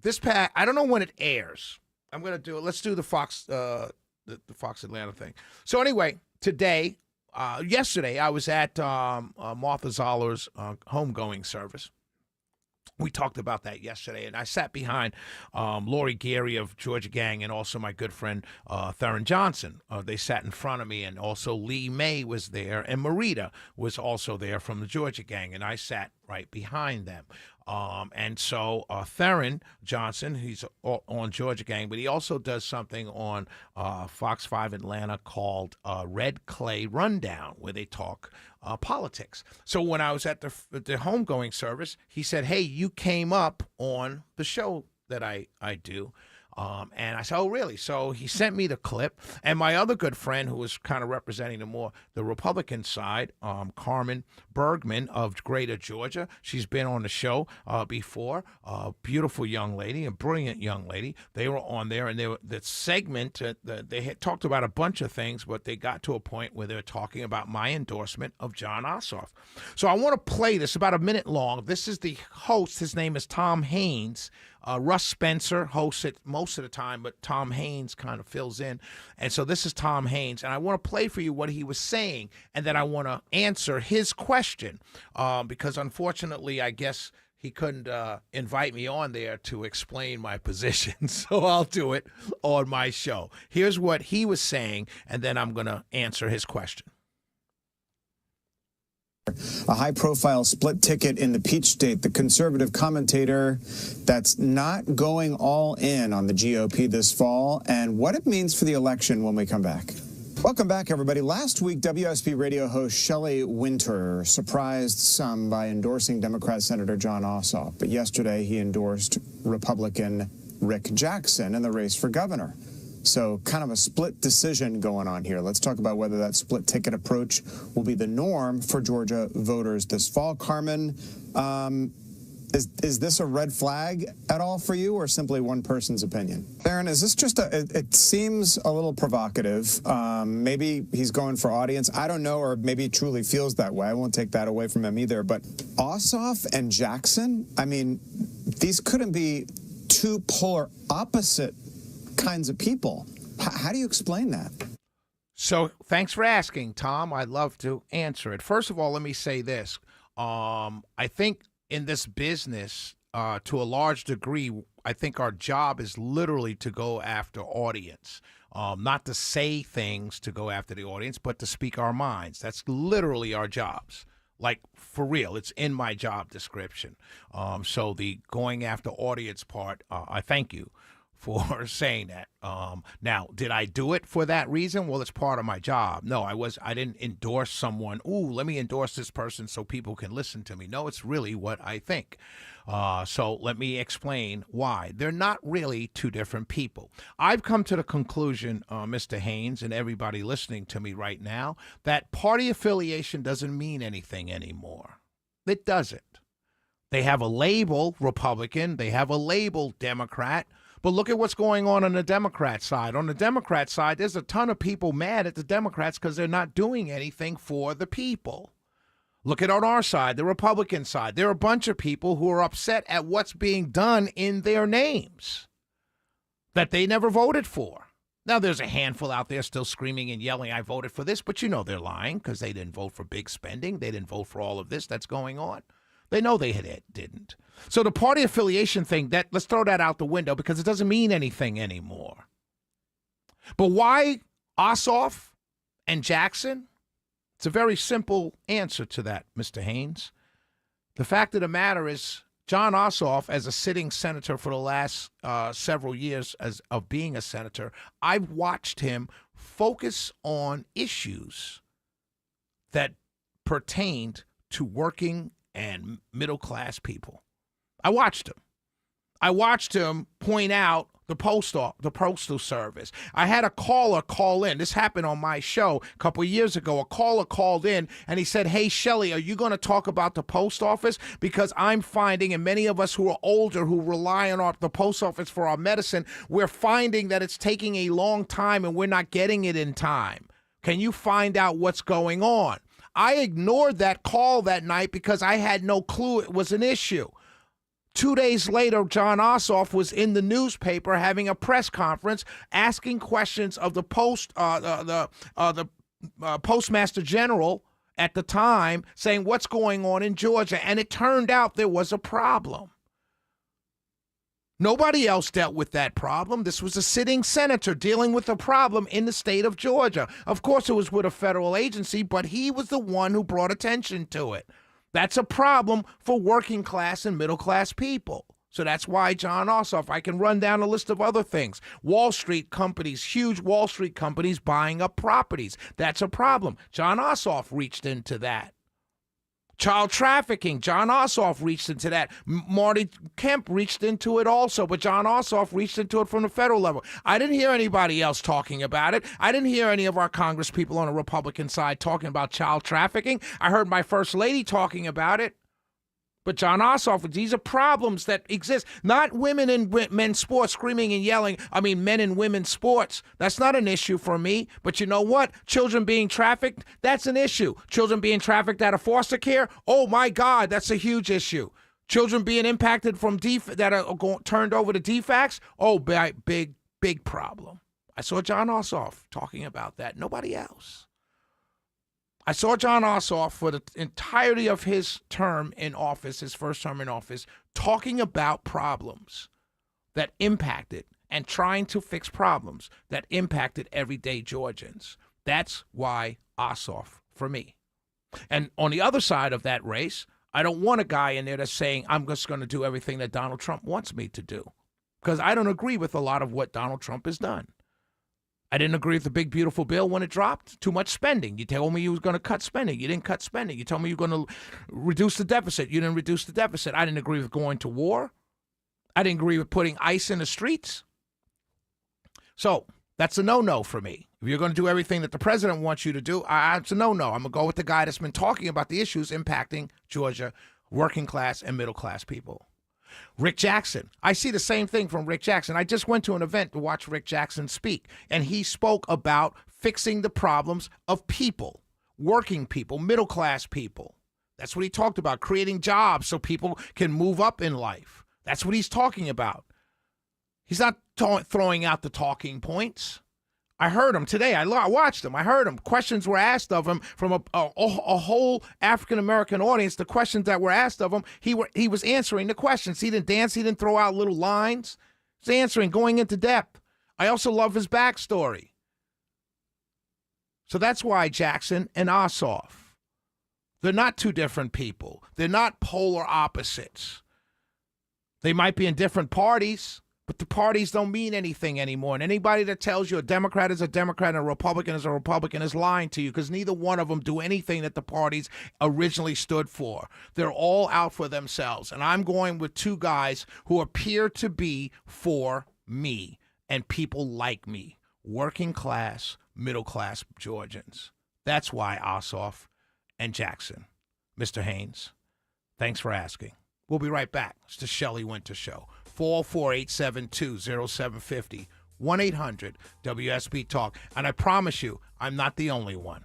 I don't know when it airs. I'm going to do it. Let's do the Fox Fox Atlanta thing. So anyway, yesterday, I was at Martha Zoller's homegoing service. We talked about that yesterday, and I sat behind Lori Geary of Georgia Gang and also my good friend Theron Johnson. They sat in front of me, and also Lee May was there, and Marita was also there from the Georgia Gang, and I sat right behind them. And so Theron Johnson, he's on Georgia Gang, but he also does something on Fox 5 Atlanta called Red Clay Rundown, where they talk politics. So when I was at the homegoing service, he said, hey, you came up on the show that I do. And I said, oh, really? So he sent me the clip. And my other good friend, who was kind of representing the Republican side, Carmen Bergman of Greater Georgia. She's been on the show before. Beautiful young lady, a brilliant young lady. They were on there, and the segment, they had talked about a bunch of things, but they got to a point where they were talking about my endorsement of Jon Ossoff. So I want to play this, about a minute long. This is the host. His name is Tom Haynes. Russ Spencer hosts it most of the time, but Tom Haynes kind of fills in. And so this is Tom Haynes, and I want to play for you what he was saying, and then I want to answer his question because, unfortunately, I guess he couldn't invite me on there to explain my position, so I'll do it on my show. Here's what he was saying, and then I'm going to answer his question. A high-profile split ticket in the Peach State, the conservative commentator that's not going all in on the GOP this fall, and what it means for the election when we come back. Welcome back, everybody. Last week, WSB radio host Shelley Winter surprised some by endorsing Democrat Senator Jon Ossoff, but yesterday he endorsed Republican Rick Jackson in the race for governor. So kind of a split decision going on here. Let's talk about whether that split ticket approach will be the norm for Georgia voters this fall. Carmen, is this a red flag at all for you, or simply one person's opinion? Theron, is this just it seems a little provocative. Maybe he's going for audience. I don't know, or maybe he truly feels that way. I won't take that away from him either. But Ossoff and Jackson, I mean, these couldn't be two polar opposite kinds of people. How do you explain that? So thanks for asking, Tom. I'd love to answer it. First of all, let me say this. I think in this business, to a large degree, I think our job is literally to go after audience. Not to say things to go after the audience, but to speak our minds. That's literally our jobs. Like, for real, it's in my job description. So the going after audience part, I thank you for saying that. Now, did I do it for that reason? Well, it's part of my job. No, I didn't endorse someone. Ooh, let me endorse this person so people can listen to me. No, it's really what I think. So let me explain why. They're not really two different people. I've come to the conclusion, Mr. Haynes, and everybody listening to me right now, that party affiliation doesn't mean anything anymore. It doesn't. They have a label, Republican. They have a label, Democrat. But look at what's going on the Democrat side. On the Democrat side, there's a ton of people mad at the Democrats because they're not doing anything for the people. Look at on our side, the Republican side. There are a bunch of people who are upset at what's being done in their names that they never voted for. Now, there's a handful out there still screaming and yelling, I voted for this, but you know they're lying because they didn't vote for big spending. They didn't vote for all of this that's going on. They know they didn't. So the party affiliation thing, let's throw that out the window because it doesn't mean anything anymore. But why Ossoff and Jackson? It's a very simple answer to that, Mr. Haynes. The fact of the matter is Jon Ossoff, as a sitting senator for the last several years of being a senator, I've watched him focus on issues that pertained to working and middle-class people. I watched him point out the postal service. I had a caller call in. This happened on my show a couple of years ago. A caller called in and he said, hey, Shelley, are you going to talk about the post office? Because I'm finding, and many of us who are older who rely on the post office for our medicine, we're finding that it's taking a long time and we're not getting it in time. Can you find out what's going on? I ignored that call that night because I had no clue it was an issue. 2 days later, John Ossoff was in the newspaper having a press conference, asking questions of the Postmaster General at the time, saying what's going on in Georgia. And it turned out there was a problem. Nobody else dealt with that problem. This was a sitting senator dealing with a problem in the state of Georgia. Of course, it was with a federal agency, but he was the one who brought attention to it. That's a problem for working class and middle class people. So that's why John Ossoff. I can run down a list of other things. Wall Street companies, huge Wall Street companies buying up properties. That's a problem. John Ossoff reached into that. Child trafficking, John Ossoff reached into that. Marty Kemp reached into it also, but John Ossoff reached into it from the federal level. I didn't hear anybody else talking about it. I didn't hear any of our Congress people on the Republican side talking about child trafficking. I heard my First Lady talking about it. But John Ossoff, these are problems that exist. Not women and men's sports screaming and yelling. I mean, men and women's sports. That's not an issue for me. But you know what? Children being trafficked, that's an issue. Children being trafficked out of foster care, oh my God, that's a huge issue. Children being impacted from that are turned over to DFACs, oh, big problem. I saw John Ossoff talking about that. Nobody else. I saw John Ossoff for the entirety of his term in office, his first term in office, talking about problems that impacted and trying to fix problems that impacted everyday Georgians. That's why Ossoff for me. And on the other side of that race, I don't want a guy in there that's saying, I'm just going to do everything that Donald Trump wants me to do, because I don't agree with a lot of what Donald Trump has done. I didn't agree with the big, beautiful bill when it dropped. Too much spending. You told me you was going to cut spending. You didn't cut spending. You told me you were going to reduce the deficit. You didn't reduce the deficit. I didn't agree with going to war. I didn't agree with putting ICE in the streets. So that's a no-no for me. If you're going to do everything that the president wants you to do, it's a no-no. I'm going to go with the guy that's been talking about the issues impacting Georgia, working class and middle class people. Rick Jackson. I see the same thing from Rick Jackson. I just went to an event to watch Rick Jackson speak, and he spoke about fixing the problems of people, working people, middle class people. That's what he talked about, creating jobs so people can move up in life. That's what he's talking about. He's not throwing out the talking points. I heard him today. I watched him. I heard him. Questions were asked of him from a whole African-American audience. The questions that were asked of him, he was answering the questions. He didn't dance. He didn't throw out little lines. He's answering, going into depth. I also love his backstory. So that's why Jackson and Ossoff, they're not two different people. They're not polar opposites. They might be in different parties, but the parties don't mean anything anymore. And anybody that tells you a Democrat is a Democrat and a Republican is a Republican is lying to you, because neither one of them do anything that the parties originally stood for. They're all out for themselves. And I'm going with two guys who appear to be for me and people like me, working class, middle class Georgians. That's why Ossoff and Jackson. Mr. Haynes, thanks for asking. We'll be right back. It's the Shelley Winter Show. 404-872-0750, 1-800-WSB-TALK. And I promise you, I'm not the only one.